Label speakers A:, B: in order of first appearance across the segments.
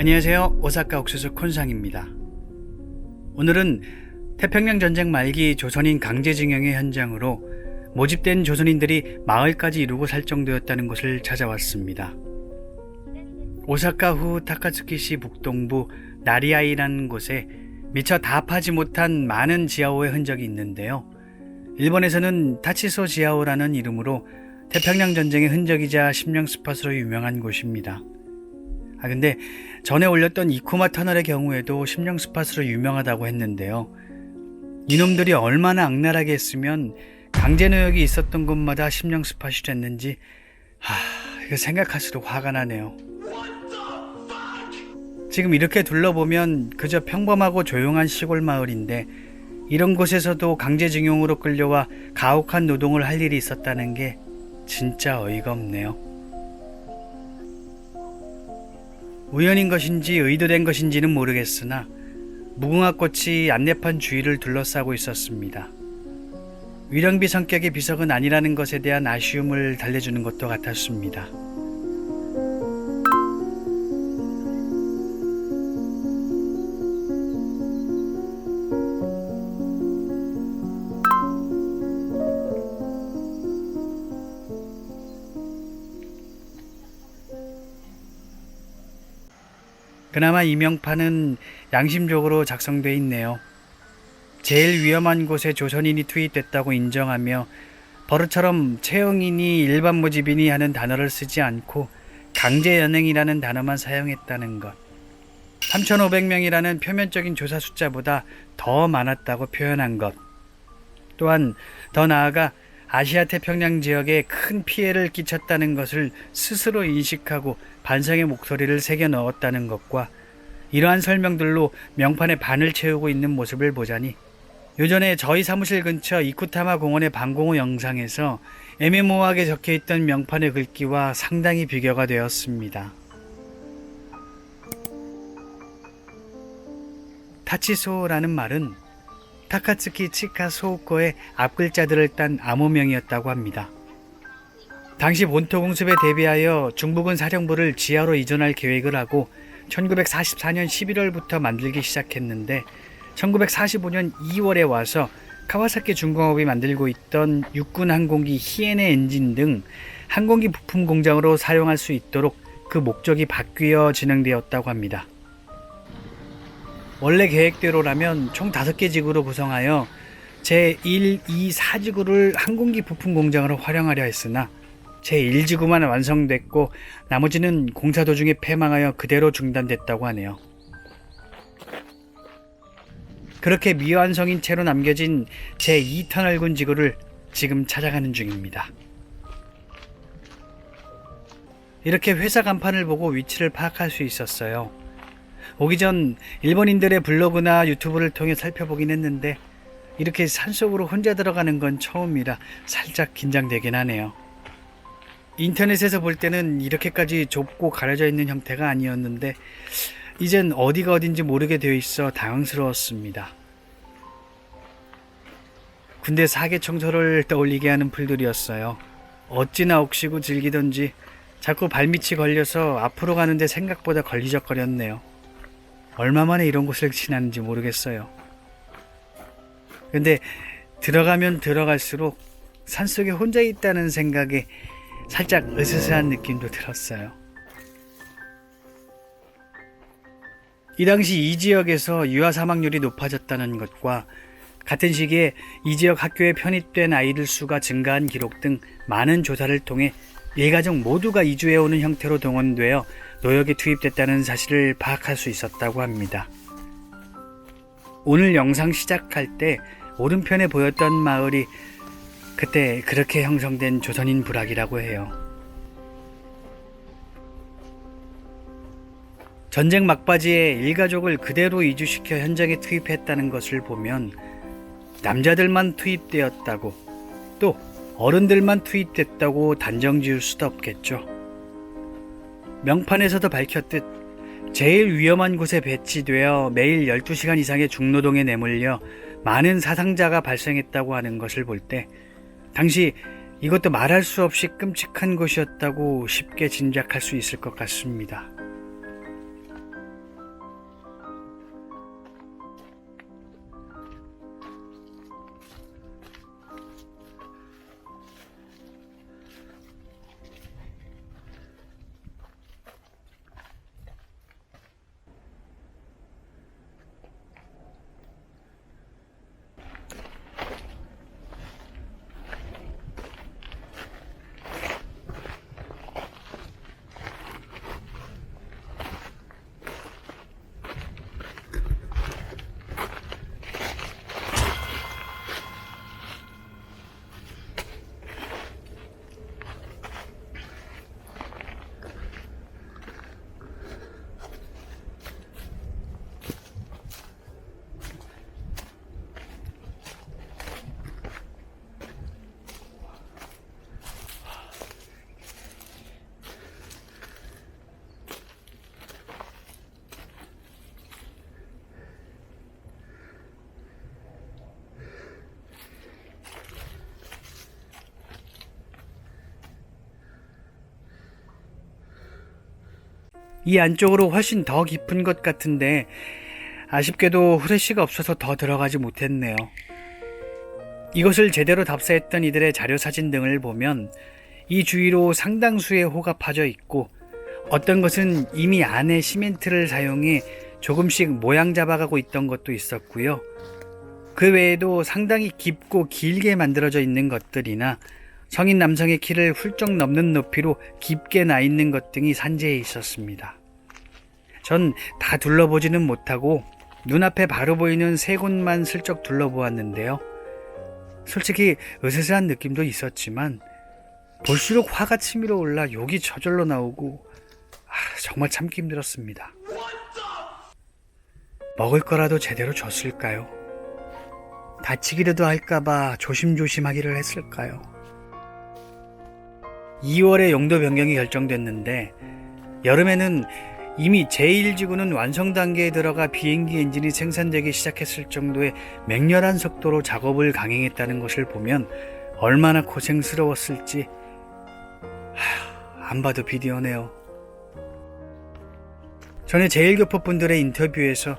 A: 안녕하세요. 오사카 옥수수 콘상입니다. 오늘은 태평양 전쟁 말기 조선인 강제징용의 현장으로 모집된 조선인들이 마을까지 이루고 살 정도였다는 곳을 찾아왔습니다. 오사카후 타카츠키시 북동부 나리아이라는 곳에 미처 다 파지 못한 많은 지하오의 흔적이 있는데요. 일본에서는 타치소 지하오라는 이름으로 태평양 전쟁의 흔적이자 심령 스팟으로 유명한 곳입니다. 근데 전에 올렸던 이쿠마 터널의 경우에도 심령 스팟으로 유명하다고 했는데요. 이놈들이 얼마나 악랄하게 했으면 강제노역이 있었던 곳마다 심령 스팟이 됐는지 이거 생각할수록 화가 나네요. 지금 이렇게 둘러보면 그저 평범하고 조용한 시골 마을인데 이런 곳에서도 강제징용으로 끌려와 가혹한 노동을 할 일이 있었다는 게 진짜 어이가 없네요. 우연인 것인지 의도된 것인지는 모르겠으나 무궁화꽃이 안내판 주위를 둘러싸고 있었습니다. 위령비 성격의 비석은 아니라는 것에 대한 아쉬움을 달래주는 것도 같았습니다. 그나마 이 명판은 양심적으로 작성돼 있네요. 제일 위험한 곳에 조선인이 투입됐다고 인정하며 버릇처럼 채용인이 일반 모집인이 하는 단어를 쓰지 않고 강제연행이라는 단어만 사용했다는 것. 3,500명이라는 표면적인 조사 숫자보다 더 많았다고 표현한 것. 또한 더 나아가 아시아 태평양 지역에 큰 피해를 끼쳤다는 것을 스스로 인식하고 반성의 목소리를 새겨 넣었다는 것과 이러한 설명들로 명판의 반을 채우고 있는 모습을 보자니 요전에 저희 사무실 근처 이쿠타마 공원의 방공호 영상에서 애매모호하게 적혀있던 명판의 글귀와 상당히 비교가 되었습니다. 타치소라는 말은 타카츠키 치카 소우코의 앞글자들을 딴 암호명이었다고 합니다. 당시 본토 공습에 대비하여 중부군 사령부를 지하로 이전할 계획을 하고 1944년 11월부터 만들기 시작했는데 1945년 2월에 와서 카와사키 중공업이 만들고 있던 육군 항공기 히에네 엔진 등 항공기 부품 공장으로 사용할 수 있도록 그 목적이 바뀌어 진행되었다고 합니다. 원래 계획대로라면 총 5개 지구로 구성하여 제1, 2, 4지구를 항공기 부품 공장으로 활용하려 했으나 제1지구만 완성됐고 나머지는 공사 도중에 폐망하여 그대로 중단됐다고 하네요. 그렇게 미완성인 채로 남겨진 제2터널군 지구를 지금 찾아가는 중입니다. 이렇게 회사 간판을 보고 위치를 파악할 수 있었어요. 오기 전 일본인들의 블로그나 유튜브를 통해 살펴보긴 했는데 이렇게 산속으로 혼자 들어가는 건 처음이라 살짝 긴장되긴 하네요. 인터넷에서 볼 때는 이렇게까지 좁고 가려져 있는 형태가 아니었는데 이젠 어디가 어딘지 모르게 되어 있어 당황스러웠습니다. 군대 사계 청소를 떠올리게 하는 풀들이었어요. 어찌나 옥시고 즐기던지 자꾸 발밑이 걸려서 앞으로 가는데 생각보다 걸리적거렸네요. 얼마 만에 이런 곳을 지나는지 모르겠어요. 근데 들어가면 들어갈수록 산속에 혼자 있다는 생각에 살짝 으스스한 느낌도 들었어요. 이 당시 이 지역에서 유아 사망률이 높아졌다는 것과 같은 시기에 이 지역 학교에 편입된 아이들 수가 증가한 기록 등 많은 조사를 통해 일가족 모두가 이주해오는 형태로 동원되어 노역에 투입됐다는 사실을 파악할 수 있었다고 합니다. 오늘 영상 시작할 때 오른편에 보였던 마을이 그때 그렇게 형성된 조선인 부락이라고 해요. 전쟁 막바지에 일가족을 그대로 이주시켜 현장에 투입했다는 것을 보면 남자들만 투입되었다고 또 어른들만 투입됐다고 단정 지을 수도 없겠죠. 명판에서도 밝혔듯 제일 위험한 곳에 배치되어 매일 12시간 이상의 중노동에 내몰려 많은 사상자가 발생했다고 하는 것을 볼 때 당시 이것도 말할 수 없이 끔찍한 곳이었다고 쉽게 짐작할 수 있을 것 같습니다. 이 안쪽으로 훨씬 더 깊은 것 같은데 아쉽게도 후레쉬가 없어서 더 들어가지 못했네요. 이것을 제대로 답사했던 이들의 자료 사진 등을 보면 이 주위로 상당수의 호가 파져 있고 어떤 것은 이미 안에 시멘트를 사용해 조금씩 모양 잡아가고 있던 것도 있었고요. 그 외에도 상당히 깊고 길게 만들어져 있는 것들이나 성인 남성의 키를 훌쩍 넘는 높이로 깊게 나 있는 것 등이 산재해 있었습니다. 전 다 둘러보지는 못하고 눈앞에 바로 보이는 세 곳만 슬쩍 둘러보았는데요. 솔직히 으스스한 느낌도 있었지만 볼수록 화가 치밀어 올라 욕이 저절로 나오고 정말 참기 힘들었습니다. 먹을 거라도 제대로 줬을까요? 다치기라도 할까봐 조심조심하기를 했을까요? 2월에 용도 변경이 결정됐는데 여름에는 이미 제1지구는 완성 단계에 들어가 비행기 엔진이 생산되기 시작했을 정도의 맹렬한 속도로 작업을 강행했다는 것을 보면 얼마나 고생스러웠을지 안 봐도 비디오네요. 전에 제1교포분들의 인터뷰에서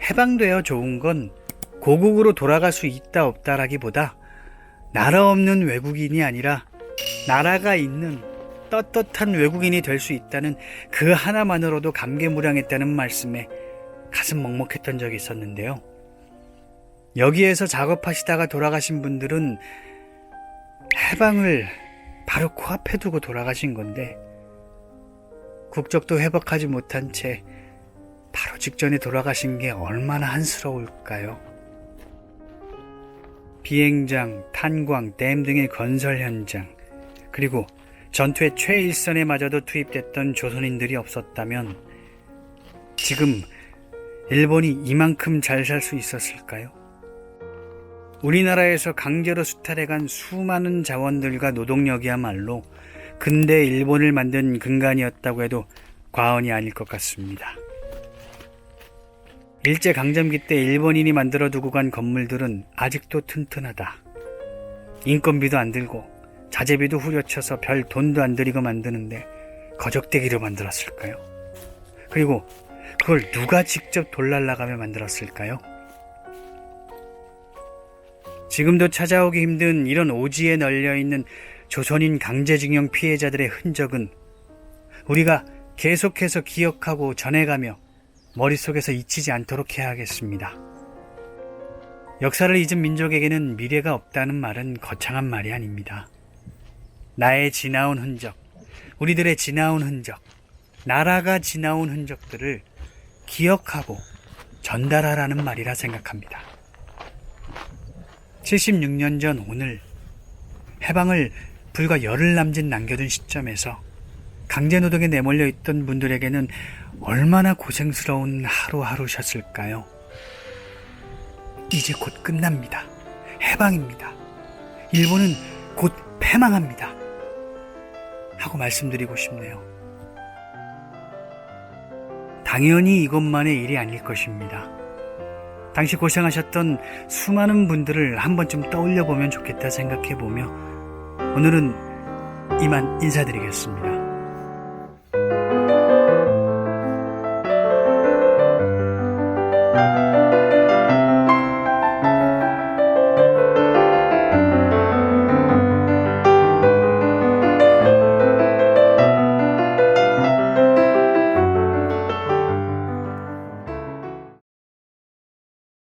A: 해방되어 좋은 건 고국으로 돌아갈 수 있다 없다라기보다 나라 없는 외국인이 아니라 나라가 있는 떳떳한 외국인이 될 수 있다는 그 하나만으로도 감개무량했다는 말씀에 가슴 먹먹했던 적이 있었는데요. 여기에서 작업하시다가 돌아가신 분들은 해방을 바로 코앞에 두고 돌아가신 건데 국적도 회복하지 못한 채 바로 직전에 돌아가신 게 얼마나 한스러울까요? 비행장, 탄광, 댐 등의 건설 현장, 그리고 전투의 최일선에 마저도 투입됐던 조선인들이 없었다면 지금 일본이 이만큼 잘 살 수 있었을까요? 우리나라에서 강제로 수탈해간 수많은 자원들과 노동력이야말로 근대 일본을 만든 근간이었다고 해도 과언이 아닐 것 같습니다. 일제강점기 때 일본인이 만들어 두고 간 건물들은 아직도 튼튼하다. 인건비도 안 들고 자재비도 후려쳐서 별 돈도 안 들이고 만드는데 거적대기로 만들었을까요? 그리고 그걸 누가 직접 돌 날라가며 만들었을까요? 지금도 찾아오기 힘든 이런 오지에 널려있는 조선인 강제징용 피해자들의 흔적은 우리가 계속해서 기억하고 전해가며 머릿속에서 잊히지 않도록 해야겠습니다. 역사를 잊은 민족에게는 미래가 없다는 말은 거창한 말이 아닙니다. 나의 지나온 흔적, 우리들의 지나온 흔적, 나라가 지나온 흔적들을 기억하고 전달하라는 말이라 생각합니다. 76년 전 오늘 해방을 불과 열흘 남짓 남겨둔 시점에서 강제노동에 내몰려 있던 분들에게는 얼마나 고생스러운 하루하루셨을까요? 이제 곧 끝납니다. 해방입니다. 일본은 곧 패망합니다. 하고 말씀드리고 싶네요. 당연히 이것만의 일이 아닐 것입니다. 당시 고생하셨던 수많은 분들을 한 번쯤 떠올려 보면 좋겠다 생각해 보며 오늘은 이만 인사드리겠습니다.